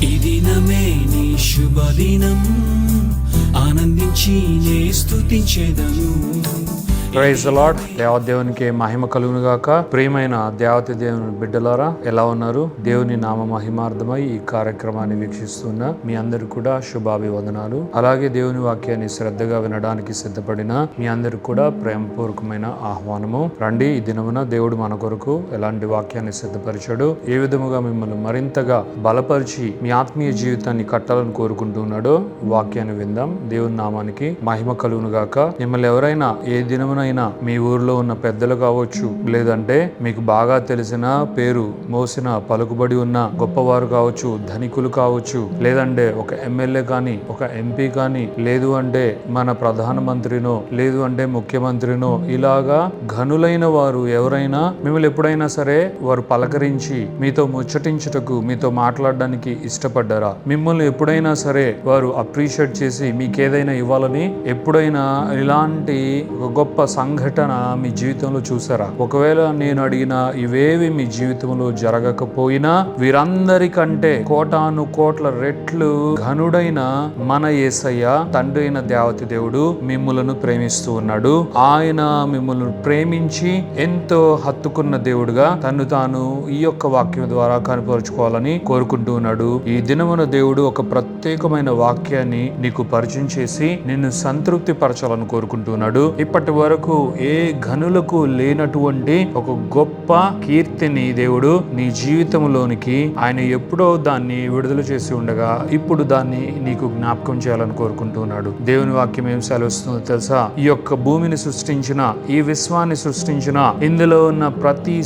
ఈ దినమే నీ శుభదినం, ఆనందించి నే స్తుతించెదను. Praise the lord. దేవదేవునికి మహిమ కలుగును గాక. ప్రియమైన దేవత దేవుని బిడ్డలారా, ఎలా ఉన్నారు? దేవుని నామ మహిమార్థమై ఈ కార్యక్రమాన్ని వీక్షిస్తున్న మీ అందరు కూడా శుభాభివందనాలు. అలాగే దేవుని వాక్యాన్ని శ్రద్ధగా వినడానికి సిద్ధపడిన మీ అందరికి కూడా ప్రేమపూర్వకమైన ఆహ్వానము. రండి, ఈ దినమున దేవుడు మన కొరకు ఎలాంటి వాక్యాన్ని సిద్ధపరిచాడు, ఏ విధముగా మిమ్మల్ని మరింతగా బలపరిచి మీ ఆత్మీయ జీవితాన్ని కట్టాలని కోరుకుంటున్నాడో వాక్యాన్ని విందాం. దేవుని నామానికి మహిమ కలుగును గాక. మిమ్మల్ని ఎవరైనా ఏ దినమున మీ ఊర్లో ఉన్న పెద్దలు కావచ్చు, లేదంటే మీకు బాగా తెలిసిన పేరు మోసిన పలుకుబడి ఉన్న గొప్పవారు కావచ్చు, ధనికులు కావచ్చు, లేదంటే ఒక ఎమ్మెల్యే కానీ, ఒక ఎంపీ కానీ, లేదు అంటే మన ప్రధానమంత్రినో, లేదు అంటే ముఖ్యమంత్రినో, ఇలాగా ఘనులైన వారు ఎవరైనా మిమ్మల్ని ఎప్పుడైనా సరే వారు పలకరించి మీతో ముచ్చటించుటకు, మీతో మాట్లాడడానికి ఇష్టపడ్డారా? మిమ్మల్ని ఎప్పుడైనా సరే వారు అప్రిషియేట్ చేసి మీకేదైనా ఇవ్వాలని ఎప్పుడైనా ఇలాంటి ఒక గొప్ప సంఘటన మీ జీవితంలో చూసారా? ఒకవేళ నేను అడిగిన ఇవేవి మీ జీవితంలో జరగకపోయినా, వీరందరికంటే కోటాను కోట్ల రెట్లు ఘనుడైన మన యేసయ్య, తండ్రి అయిన దేవతి దేవుడు మిమ్ములను ప్రేమిస్తూ ఉన్నాడు. ఆయన మిమ్మల్ని ప్రేమించి ఎంతో హత్తుకున్న దేవుడుగా తను తాను ఈ యొక్క వాక్యం ద్వారా కనపరుచుకోవాలని కోరుకుంటూ ఉన్నాడు. ఈ దినమున దేవుడు ఒక ప్రత్యేకమైన వాక్యాన్ని నీకు పరిచయం చేసి నిన్ను సంతృప్తి పరచాలని కోరుకుంటున్నాడు. ఇప్పటి వరకు ఏ ఘనులకు లేనటువంటి ఒక గొప్ప కీర్తిని దేవుడు నీ జీవితంలోనికి ఆయన ఎప్పుడో దాన్ని విడుదల చేసి ఉండగా ఇప్పుడు దాన్ని నీకు జ్ఞాపకం చేయాలని కోరుకుంటున్నాడు. దేవుని వాక్యం ఏం సెలవుస్తుందో తెలుసా? ఈ యొక్క భూమిని సృష్టించిన, ఈ విశ్వాన్ని సృష్టించిన, ఇందులో ఉన్న ప్రతి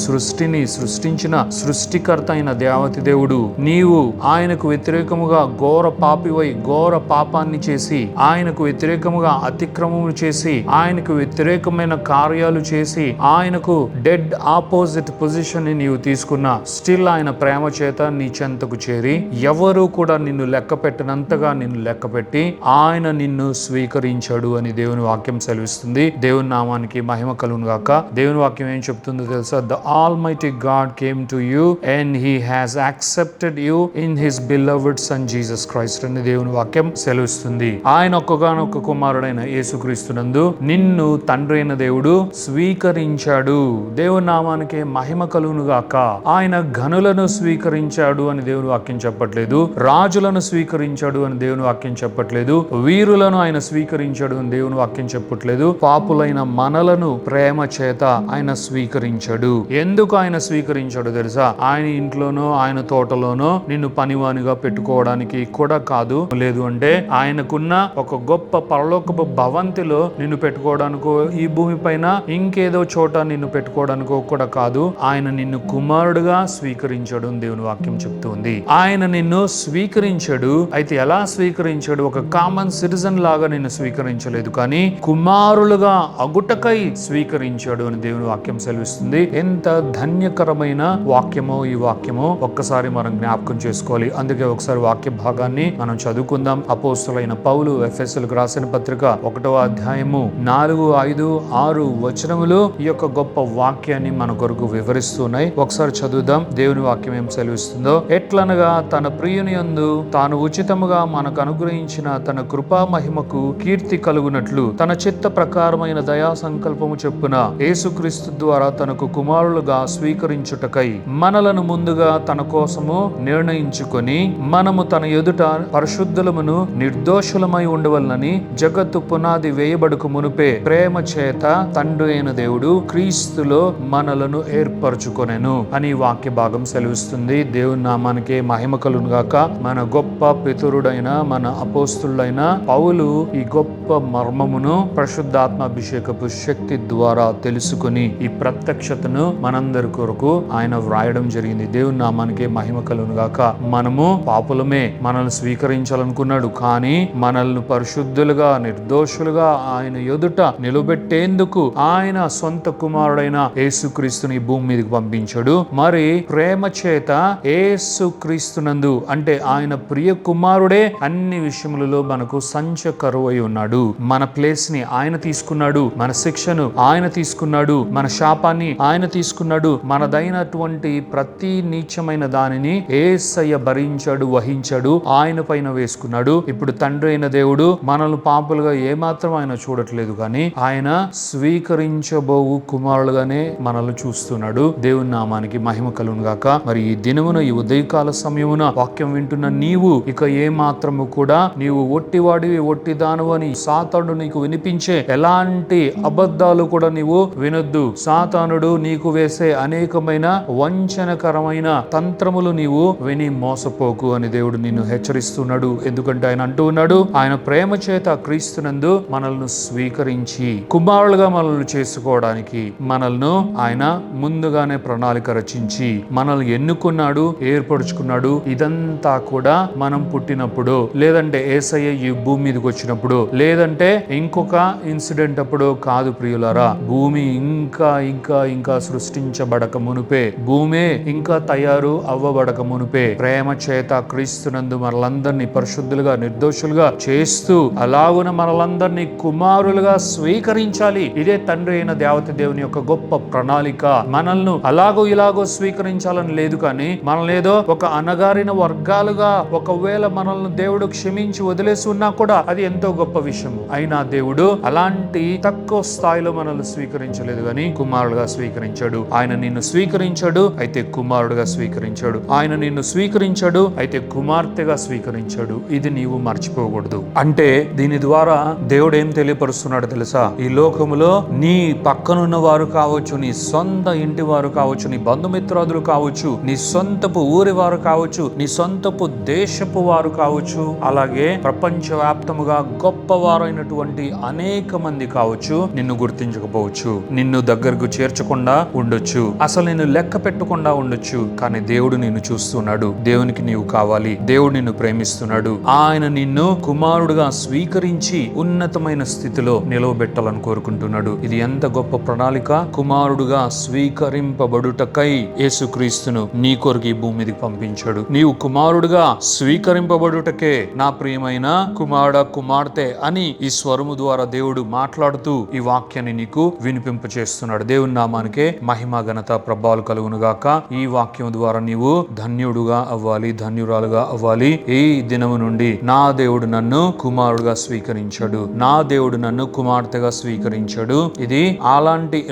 సృష్టిని సృష్టించిన సృష్టికర్త అయిన దేవతి దేవుడు, నీవు ఆయనకు వ్యతిరేకముగా ఘోర పాపివై ఘోర పాపాన్ని చేసి, ఆయనకు వ్యతిరేకముగా అతిక్రమములు చేసి, ఆయనకు వ్యతిరేకమైన కార్యాలు చేసి, ఆయనకు డెడ్ ఆపోజిట్ పొజిషన్ ని నీవు తీసుకున్నా, స్టిల్ ఆయన ప్రేమ చేత నీ చెంతకు చేరి ఎవరు కూడా నిన్ను లెక్క పెట్టినంతగా నిన్ను లెక్క పెట్టి ఆయన నిన్ను స్వీకరించాడు అని దేవుని వాక్యం సెలవిస్తుంది. దేవుని నామానికి మహిమ కలుగును గాక. దేవుని వాక్యం ఏం చెప్తుందో తెలుసా? The almighty God came to you and he has accepted you in his beloved son Jesus Christ అని దేవుని వాక్యం సెలవిస్తుంది. ఆయన ఒక్కగానొక్క కుమారుడైన యేసుక్రీస్తునందు నిన్ను తండ్రి అయిన దేవుడు స్వీకరించాడు. దేవుని నామానికి మహిమ కలుగును గాక. ఆయన ఘనులను స్వీకరించాడు అని దేవుని వాక్యం చెప్పట్లేదు, రాజులను స్వీకరించాడు అని దేవుని వాక్యం చెప్పట్లేదు, వీరులను ఆయన స్వీకరించాడు అని దేవుని వాక్యం చెప్పట్లేదు. పాపులైన మనలను ప్రేమ చేత ఆయన స్వీకరించాడు. ఎందుకు ఆయన స్వీకరించాడు తెలుసా? ఆయన ఇంట్లోనో ఆయన తోటలోనో నిన్ను పనివానిగా పెట్టుకోవడానికి కూడా కాదు, లేదు అంటే ఆయనకున్న ఒక గొప్ప పరలోకపు భవంతిలో నిన్ను పెట్టుకోవడానికో, ఈ భూమి పైన ఇంకేదో చోట నిన్ను పెట్టుకోవడానికో కూడా కాదు. ఆయన నిన్ను కుమారుడుగా స్వీకరించాడు అని దేవుని వాక్యం చెప్తుంది. ఆయన నిన్ను స్వీకరించాడు. అయితే ఎలా స్వీకరించాడు? ఒక కామన్ సిటిజన్ లాగా నిన్ను స్వీకరించలేదు, కానీ కుమారులుగా అగుటకై స్వీకరించాడు అని దేవుని వాక్యం సెలవిస్తుంది. ఎంత ధన్యకరమైన వాక్యమో ఈ వాక్యమో ఒక్కసారి మనం జ్ఞాపకం చేసుకోవాలి. అందుకే ఒకసారి వాక్య భాగాన్ని మనం చదువుకుందాం. అపోస్తులైన పౌలు ఎఫెసీయులకు రాసిన పత్రిక 1వ అధ్యాయము 4, 5, 6 వచనములు ఈ యొక్క గొప్ప వాక్యాన్ని మన కొరకు వివరిస్తున్నాయి. ఒకసారి చదువుదాం. దేవుని వాక్యం ఏం సెలవిస్తుందో: ఎట్లనగా తన ప్రియుని యందు తాను ఉచితముగా మనకు అనుగ్రహించిన తన కృపా మహిమకు కీర్తి కలుగునట్లు తన చిత్త ప్రకారమైన దయా సంకల్పము చొప్పున యేసుక్రీస్తు ద్వారా తనకు కుమారులుగా స్వీకరించుటకై మనలను ముందుగా తన కోసము నిర్ణయించుకొని, మనము తన ఎదుట పరిశుద్ధులమును నిర్దోషులమై ఉండవలనని జగత్తు పునాది వేయబడుకు మునుపే ప్రేమ చేత తండ్రి అయిన దేవుడు క్రీస్తులో మనలను ఏర్పరచుకొనెను అని వాక్య భాగం సెలవిస్తుంది. దేవుని నామానికి మహిమ కలుగును గాక. మన గొప్ప పితరుడైన మన అపోస్తులైన పౌలు ఈ గొప్ప మర్మమును పరిశుద్ధాత్మాభిషేకపు శక్తి ద్వారా తెలుసుకుని ఈ ప్రత్యక్షతను మనందరి కొరకు ఆయన వ్రాయడం జరిగింది. దేవుని నామానికి మహిమ కలుగును గాక. మనము పాపులమే, మనల్ని స్వీకరించాలనుకున్నాడు, కానీ మనల్ని పరిశుద్ధులుగా నిర్దోషులుగా ఆయన ఎదుట నిలబెట్టేందుకు ఆయన సొంత కుమారుడైన యేసుక్రీస్తుని భూమి మీదకి పంపించాడు. మరి ప్రేమ చేత యేసుక్రీస్తునందు అంటే ఆయన ప్రియ కుమారుడే అన్ని విషయములలో మనకు సంచకరువై ఉన్నాడు. మన ప్లేస్ ని ఆయన తీసుకున్నాడు, మన శిక్షను ఆయన తీసుకున్నాడు, మన శాపాన్ని ఆయన తీసుకున్నాడు, మనదైనటువంటి ప్రతి నీచమైన దానిని యేసయ్య భరించాడు, వహించాడు, ఆయన పైన వేసుకున్నాడు. ఇప్పుడు తండ్రి అయిన దేవుడు మనల్ని పాపులుగా ఏమాత్రం ఆయన చూడట్లేదు, కానీ ఆయన స్వీకరించబోవు కుమారులుగానే మనల్ని చూస్తున్నాడు. దేవుని నామానికి మహిమ కలుగును గాక. మరి ఈ దినమున, ఈ ఉదయకాల సమయమున వాక్యం వింటున్న నీవు ఇక ఏ మాత్రము కూడా నీవు ఒట్టివాడివి, ఒట్టిదాను అని సాతానుడు నీకు వినిపించే ఎలాంటి అబద్ధాలు కూడా నీవు వినొద్దు. సాతానుడు నీకు వేసే అనేకమైన వంచనకరమైన తంత్రములు నీవు విని మోసపోకు అని దేవుడు నిన్ను హెచ్చరిస్తున్నాడు. ఎందుకంటే ఆయన అంటూ ఉన్నాడు, ఆయన ప్రేమ చేత క్రీస్తునందు మనల్ని స్వీకరించి కుమారులుగా మనల్ని చేసుకోవడానికి మనల్ని ఆయన ముందుగానే ప్రణాళిక రచించి మనల్ని ఎన్నుకున్నాడు, ఏర్పరచుకున్నాడు. ఇదంతా కూడా మనం పుట్టినప్పుడు, లేదంటే యేసయ్య ఈ భూమి మీదకి వచ్చినప్పుడు, లేదంటే ఇంకొక ఇన్సిడెంట్ అప్పుడు కాదు ప్రియులారా. భూమి ఇంకా ఇంకా ఇంకా సృష్టించబడక మునుపే, భూమి ఇంకా తయారు అవ్వబడక మునుపే ప్రేమ చేత క్రీస్తునందు మనలందరినీ పరిశుద్ధులుగా, నిర్దోషులుగా చేస్తూ అలాగున మనలందరినీ కుమారులుగా స్వీకరించాలి. ఇదే తండ్రి అయిన దేవత దేవుని యొక్క గొప్ప ప్రణాళిక. మనల్ని అలాగో ఇలాగో స్వీకరించాలని లేదు, కానీ మనల్ని ఏదో ఒక అనగారిన వర్గాలుగా ఒకవేళ మనల్ని దేవుడు క్షమించి వదిలేసి ఉన్నా కూడా అది ఎంతో గొప్ప విషయం. అయినా దేవుడు అలాంటి తక్కువ స్థాయిలో మనల్ని స్వీకరించలేదు, కానీ కుమారుడుగా స్వీకరించాడు. ఆయన నిన్ను స్వీకరించాడు, అయితే కుమారుడుగా స్వీకరించాడు. ఆయన నిన్ను స్వీకరించాడు, అయితే కుమార్తెగా స్వీకరించాడు. ఇది నీవు మర్చిపోకూడదు. అంటే దీని ద్వారా దేవుడు ఏం తెలియపరుస్తున్నాడు తెలుసా? ఈ లోకములో నీ పక్కనున్న వారు కావచ్చు, నీ సొంత ఇంటి వారు కావచ్చు, నీ బంధుమిత్రాదులు కావచ్చు, నీ సొంతపు ఊరి వారు కావచ్చు, నీ సొంతపు దేశపు వారు కావచ్చు, అలాగే ప్రపంచవ్యాప్తముగా గొప్పవారైనటువంటి అనేక మంది కావచ్చు, నిన్ను గుర్తించకపోవచ్చు, నిన్ను దగ్గరకు చేర్చకుండా ఉండొచ్చు, అసలు నిన్ను లెక్క పెట్టకుండా ఉండొచ్చు. కానీ దేవుడు నిన్ను చూస్తున్నాడు. దేవునికి నీవు కావాలి. దేవుడు నిన్ను ప్రేమిస్తున్నాడు. ఆయన నిన్ను కుమారుడుగా స్వీకరించి ఉన్నతమైన స్థితిలో నిలవబెట్టాలని కోరుకుంటున్నాడు. ఇది ఎంత గొప్ప ప్రణాళిక! కుమారుడుగా స్వీకరింపబడుటకై యేసుక్రీస్తును నీ కొరకు ఈ భూమి మీదకి పంపించాడు. నీవు కుమారుడుగా స్వీకరింపబడుటకే నా ప్రియమైన కుమారుడ, కుమార్తె అని ఈ స్వరము ద్వారా దేవుడు మాట్లాడుతూ ఈ వాక్యాన్ని నీకు వినిపింప చేస్తున్నాడు. దేవుని నామానికే మహిమ, ఘనత, ప్రభావాలు కలుగును గాక. ఈ వాక్యం ద్వారా నీవు ధన్యుడుగా అవ్వాలి, ధన్యురాలుగా అవ్వాలి. ఈ దినము నుండి నా దేవుడు నన్ను కుమారుడుగా స్వీకరించాడు, నా దేవుడు నన్ను కుమార్తెగా స్వీకరించాడు. ఇది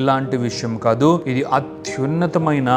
ఇలాంటి విషయం కాదు. ఇది అత్యున్నతమైన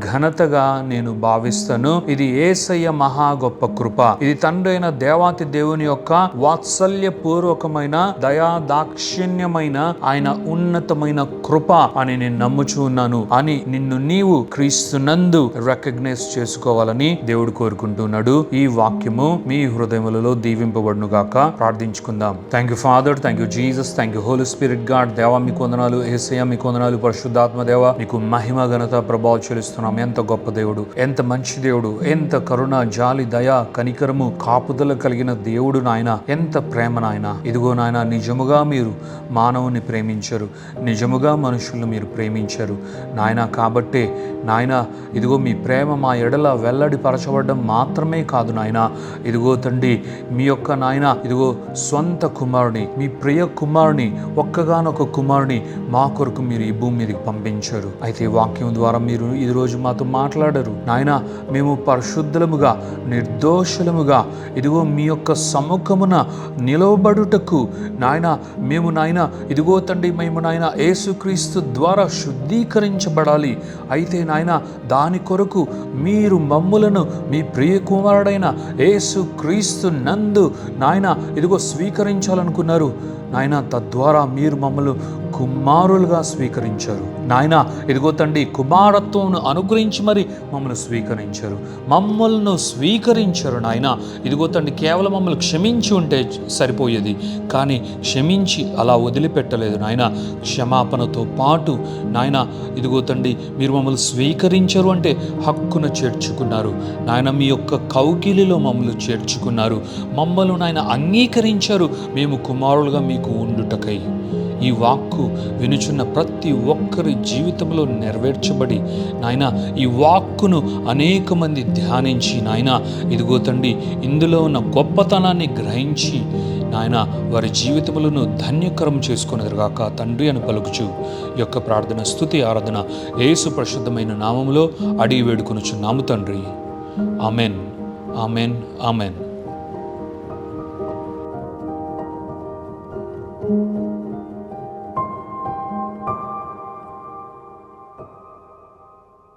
ఘనతగా నేను భావిస్తాను. ఇది యేసయ్య మహా గొప్ప కృప. ఇది తండ్రి అయిన దేవాతి దేవుని యొక్క వాత్సల్య పూర్వకమైన దయా దాక్షిణ్యమైన ఆయన ఉన్నతమైన కృప అని నేను నమ్ముచూ ఉన్నాను అని నిన్ను నీవు క్రీస్తునందు రికగ్నైజ్ చేసుకోవాలని దేవుడు కోరుకుంటున్నాడు. ఈ వాక్యము మీ హృదయములలో దీవింపబడును గాక. ప్రార్థించుకుందాం. Thank you father, thank you Jesus, thank you holy spirit God. దేవా మీకు వందనాలు, యేసయ్య మీకు వందనాలు, పరిశుద్ధాత్మ దేవ మీకు మహిమ, ఘనత, ప్రభావం చెల్లిస్తున్నాం. ఎంత గొప్ప దేవుడు, ఎంత మంచి దేవుడు, ఎంత కరుణ, జాలి, దయ, కనికరము, కాపుదల కలిగిన దేవుడు నాయన. ఎంత ప్రేమ నాయన. ఇదిగో నాయన, నిజముగా మీరు మానవుని ప్రేమించారు, నిజముగా మనుషులను మీరు ప్రేమించారు నాయన. కాబట్టే నాయన ఇదిగో మీ ప్రేమ మా ఎడల వెల్లడి పరచబడడం మాత్రమే కాదు నాయన. ఇదిగో తండ్రి, మీ యొక్క నాయన ఇదిగో స్వంత కుమారుని, మీ ప్రియ కుమారుని, ఒక్కగానొక కుమారుని మా కొరకు మీరు ఈ భూమి మీదకి పంపించారు. అయితే వాక్యం ద్వారా మీరు ఈ రోజు మాతో మాట్లాడారు నాయన. మేము పరిశుద్ధులముగా, నిర్దోషులముగా ఇదిగో మీ యొక్క సముఖమున నిలవబడుటకు నాయన మేము నాయన ఇదిగో తండ్రి, మేము నాయన యేసుక్రీస్తు ద్వారా శుద్ధీకరించబడాలి. అయితే నాయన దాని కొరకు మీరు మమ్ములను మీ ప్రియ కుమారుడైన యేసుక్రీస్తు నందు నాయన ఇదిగో స్వీకరించాలనుకున్నారు నాయన. తద్వారా మీరు మమ్మల్ని కుమారులుగా స్వీకరించారు నాయన. ఇదిగో తండ్రి, కుమారత్వం అనుగ్రహించి మరి మమ్మల్ని స్వీకరించారు, మమ్మల్ని స్వీకరించారు నాయన. ఇదిగో తండ్రి, కేవలం మమ్మల్ని క్షమించి ఉంటే సరిపోయేది, కానీ క్షమించి అలా వదిలిపెట్టలేదు నాయన. క్షమాపణతో పాటు నాయన ఇదిగో తండ్రి, మీరు మమ్మల్ని స్వీకరించారు అంటే హక్కును చేర్చుకున్నారు నాయన. మీ యొక్క కౌగిలిలో మమ్మల్ని చేర్చుకున్నారు, మమ్మల్ని నాయన అంగీకరించారు. మేము కుమారులుగా మీకు ఉండుటకై ఈ వాక్కు వినుచున్న ప్రతి ఒక్కరి జీవితంలో నెరవేర్చబడి నాయన ఈ వాక్కును అనేక మంది ధ్యానించి నాయన ఇదిగో తండ్రి ఇందులో ఉన్న గొప్పతనాన్ని గ్రహించి నాయన వారి జీవితములను ధన్యకరం చేసుకునేదిగాక తండ్రి అని పలుకుచు ఈ యొక్క ప్రార్థన స్తుతి ఆరాధన యేసు పరిశుద్ధమైన నామములో అడిగి వేడుకొనుచున్నాము తండ్రి. Amen, amen, amen.